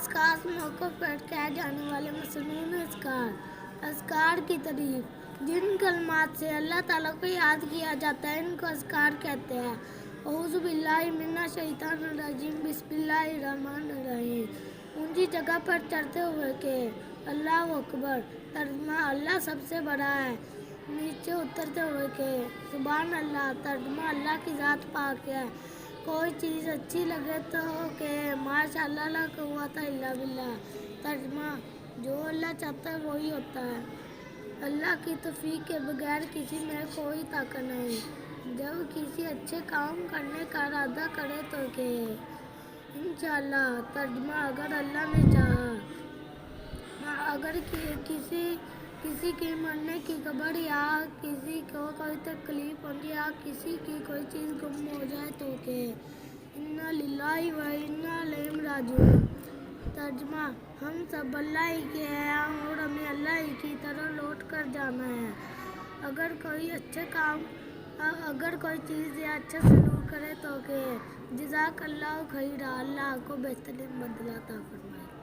خاص موقعوں پر کہے جانے والے مسنون اذکار کی تعریف۔ جن کلمات سے اللہ تعالیٰ کو یاد کیا جاتا ہے ان کو اذکار کہتے ہیں۔ اعوذ باللہ من الشیطان الرجیم، بسم اللہ الرحمن الرحیم۔ اونچی جگہ پر چڑھتے ہوئے کہ اللہ اکبر، ترجمہ اللہ سب سے بڑا ہے۔ نیچے اترتے ہوئے کہ سبحان اللہ، ترجمہ اللہ کی ذات پاک ہے۔ کوئی چیز اچھی لگے تو کہ ماشاء اللہ، لا قوت الا باللہ، ترجمہ جو اللہ چاہتا ہے وہی ہوتا ہے۔ اللہ کی توفیق کے بغیر کسی میں کوئی طاقت نہیں۔ جب کسی اچھے کام کرنے کا ارادہ کرے تو کہ انشاءاللہ، ترجمہ اگر اللہ نے چاہا۔ اگر کسی کی مرنے کی خبر یا کسی کو کوئی تکلیف پہنچے یا کسی کی کوئی چیز گم ہو جائے تو کہ انا للہ و انا الیہ راجعون، ترجمہ ہم سب اللہ ہی کے ہیں اور ہمیں اللہ ہی کی طرف لوٹ کر جانا ہے۔ اگر کوئی چیز یا اچھا سلوک کرے تو کہ جزاک اللہ خیرا، اللہ کو بہترین بدلہ عطا فرمائے۔